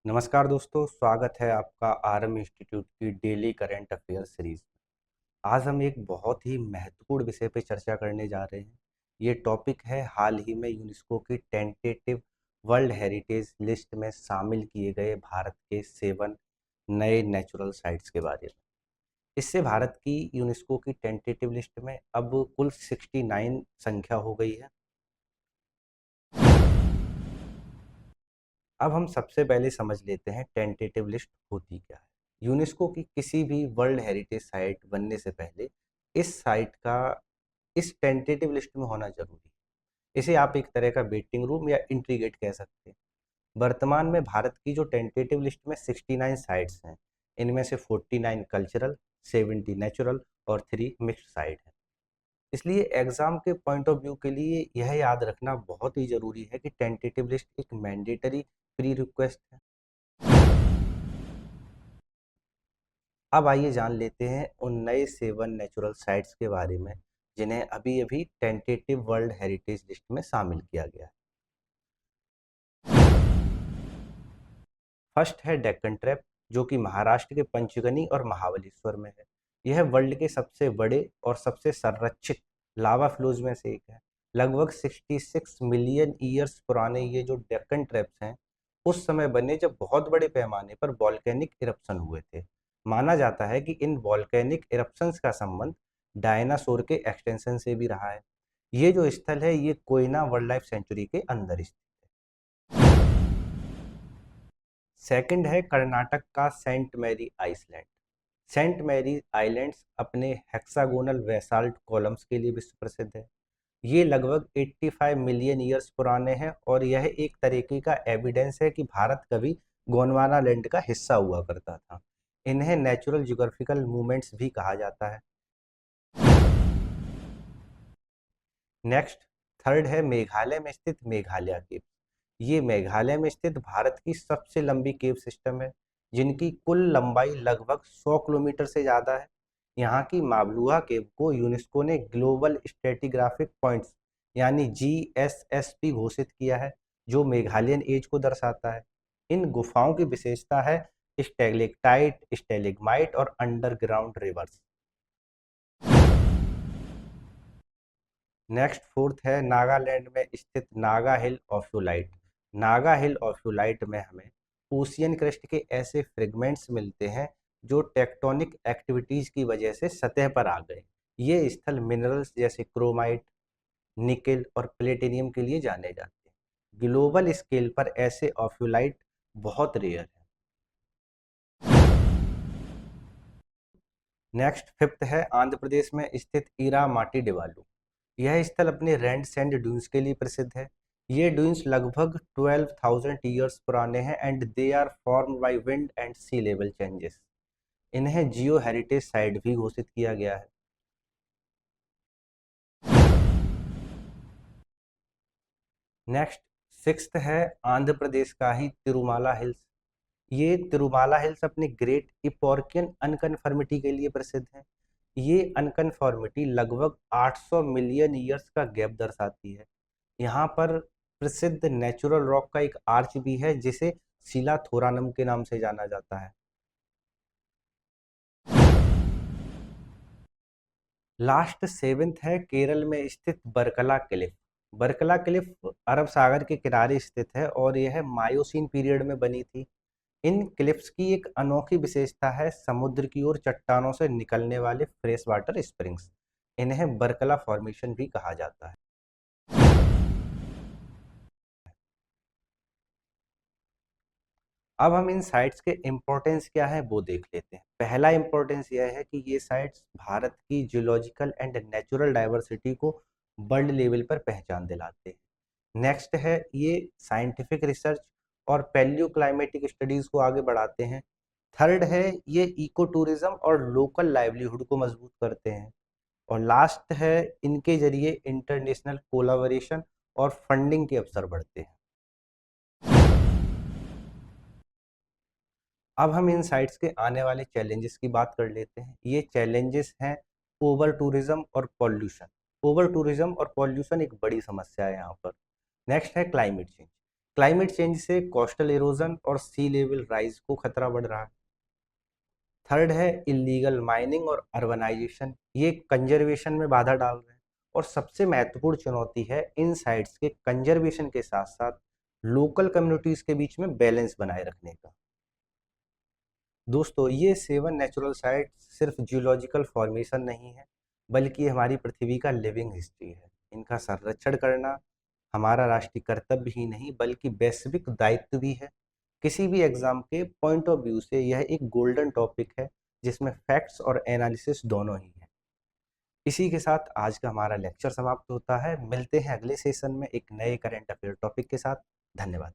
नमस्कार दोस्तों, स्वागत है आपका आरएम इंस्टीट्यूट की डेली करंट अफेयर सीरीज में। आज हम एक बहुत ही महत्वपूर्ण विषय पर चर्चा करने जा रहे हैं। ये टॉपिक है हाल ही में यूनेस्को की टेंटेटिव वर्ल्ड हेरिटेज लिस्ट में शामिल किए गए भारत के 7 नए नेचुरल साइट्स के बारे में। इससे भारत की यूनेस्को की टेंटेटिव लिस्ट में अब कुल 69 संख्या हो गई है। अब हम सबसे पहले समझ लेते हैं टेंटेटिव लिस्ट होती क्या है। यूनेस्को की किसी भी वर्ल्ड हेरिटेज साइट बनने से पहले इस साइट का इस टेंटेटिव लिस्ट में होना जरूरी है। इसे आप एक तरह का वेटिंग रूम या एंट्री गेट कह सकते हैं। वर्तमान में भारत की जो टेंटेटिव लिस्ट में 69 साइट्स हैं, इनमें से 49 कल्चरल, 70 नेचुरल और 3 मिक्स्ड साइट हैं। इसलिए एग्जाम के पॉइंट ऑफ व्यू के लिए यह याद रखना बहुत ही जरूरी है कि टेंटेटिव लिस्ट एक मैंडेटरी प्री रिक्वेस्ट है। अब आइए जान लेते हैं उन नए 7 नेचुरल साइट्स के बारे में जिन्हें अभी अभी टेंटेटिव वर्ल्ड हेरिटेज लिस्ट में शामिल किया गया है। फर्स्ट है डेक्कन ट्रैप, जो कि महाराष्ट्र के पंचगनी और महाबलेश्वर में है। यह वर्ल्ड के सबसे बड़े और सबसे संरक्षित लावा फ्लोज में से एक है। लगभग 66 मिलियन ईयर्स पुराने ये जो डेक्कन ट्रैप्स हैं, उस समय बने जब बहुत बड़े पैमाने पर वॉल्केनिक इरप्शन हुए थे। माना जाता है कि इन वॉल्केनिक इरप्शंस का संबंध डायनासोर के एक्सटेंशन से भी रहा है। ये जो स्थल है, ये कोयना वाइल्ड लाइफ सेंचुरी के अंदर स्थित है। सेकंड है कर्नाटक का saint Mary island. Saint Mary islands अपने हेक्सागोनल बेसाल्ट कॉलम्स के लिए विश्व प्रसिद्ध है। ये लगभग 85 मिलियन ईयर्स पुराने हैं और यह एक तरीके का एविडेंस है कि भारत कभी गोंडवाना लैंड का हिस्सा हुआ करता था। इन्हें नेचुरल ज्योग्राफिकल मूवमेंट्स भी कहा जाता है। नेक्स्ट, थर्ड है मेघालय में स्थित मेघालय केव। ये मेघालय में स्थित भारत की सबसे लंबी केव सिस्टम है, जिनकी कुल लंबाई लगभग 100 किलोमीटर से ज़्यादा है। यहाँ की मावलुआ केव को यूनेस्को ने ग्लोबल स्ट्रेटिग्राफिक पॉइंट्स यानी GSSP घोषित किया है, जो मेघालयन एज को दर्शाता है। इन गुफाओं की विशेषता है स्टेलेक्टाइट, स्टेलिगमाइट और अंडरग्राउंड रिवर्स। नेक्स्ट फोर्थ है नागालैंड में स्थित नागा हिल ऑफ्यूलाइट। नागा हिल ऑफ्यूलाइट में हमें ओशियन क्रस्ट के ऐसे फ्रेगमेंट्स मिलते हैं जो टेक्टोनिक एक्टिविटीज की वजह से सतह पर आ गए। ये स्थल मिनरल्स जैसे क्रोमाइट, निकेल और प्लेटिनियम के लिए जाने जाते हैं। ग्लोबल स्केल पर ऐसे ऑफ्यूलाइट बहुत रेयर है। नेक्स्ट फिफ्थ है आंध्र प्रदेश में स्थित ईरा माटी डिवालू। यह स्थल अपने रैंड सैंड ड्यून्स के लिए प्रसिद्ध है। ये ड्यून्स लगभग 12,000 ईयर्स पुराने हैं and they are formed by wind and sea level changes. इन्हें जियो हेरिटेज साइट भी घोषित किया गया है। नेक्स्ट सिक्स्थ है आंध्र प्रदेश का ही तिरुमाला हिल्स। ये तिरुमाला हिल्स अपनी ग्रेट इपोर्कियन अनकन्फर्मिटी के लिए प्रसिद्ध है। ये अनकन्फर्मिटी लगभग 800 मिलियन ईयर्स का गैप दर्शाती है। यहाँ पर प्रसिद्ध नेचुरल रॉक का एक आर्च भी है जिसे शिला थोरानम के नाम से जाना जाता है। लास्ट सेवेंथ है केरल में स्थित बरकला क्लिफ। बरकला क्लिफ अरब सागर के किनारे स्थित है और यह मायोसीन पीरियड में बनी थी। इन क्लिफ्स की एक अनोखी विशेषता है समुद्र की ओर चट्टानों से निकलने वाले फ्रेश वाटर स्प्रिंग्स। इन्हें बरकला फॉर्मेशन भी कहा जाता है। अब हम इन साइट्स के इम्पोर्टेंस क्या है वो देख लेते हैं। पहला इम्पोर्टेंस यह है कि ये साइट्स भारत की जियोलॉजिकल एंड नेचुरल डाइवर्सिटी को वर्ल्ड लेवल पर पहचान दिलाते हैं। नेक्स्ट है ये साइंटिफिक रिसर्च और पैलियो क्लाइमेटिक स्टडीज को आगे बढ़ाते हैं। थर्ड है ये इको टूरिज्म और लोकल लाइवलीहुड को मजबूत करते हैं। और लास्ट है इनके जरिए इंटरनेशनल कोलाबोरेशन और फंडिंग के अवसर बढ़ते हैं। अब हम इन साइट्स के आने वाले चैलेंजेस की बात कर लेते हैं। ये चैलेंजेस हैं ओवर टूरिज्म और पॉल्यूशन। ओवर टूरिज्म और पॉल्यूशन एक बड़ी समस्या है यहाँ पर। नेक्स्ट है क्लाइमेट चेंज। क्लाइमेट चेंज से कोस्टल इरोजन और सी लेवल राइज को खतरा बढ़ रहा है। थर्ड है इलीगल माइनिंग और अर्बनाइजेशन, ये कंजर्वेशन में बाधा डाल रहे हैं। और सबसे महत्वपूर्ण चुनौती है इन साइट्स के कंजर्वेशन के साथ साथ लोकल कम्युनिटीज के बीच में बैलेंस बनाए रखने का। दोस्तों, ये 7 नेचुरल साइट सिर्फ जियोलॉजिकल फॉर्मेशन नहीं है, बल्कि हमारी पृथ्वी का लिविंग हिस्ट्री है। इनका संरक्षण करना हमारा राष्ट्रीय कर्तव्य ही नहीं बल्कि वैश्विक दायित्व भी है। किसी भी एग्जाम के पॉइंट ऑफ व्यू से यह एक गोल्डन टॉपिक है जिसमें फैक्ट्स और एनालिसिस दोनों ही हैं। इसी के साथ आज का हमारा लेक्चर समाप्त होता है। मिलते हैं अगले सेशन में एक नए करंट अफेयर टॉपिक के साथ। धन्यवाद।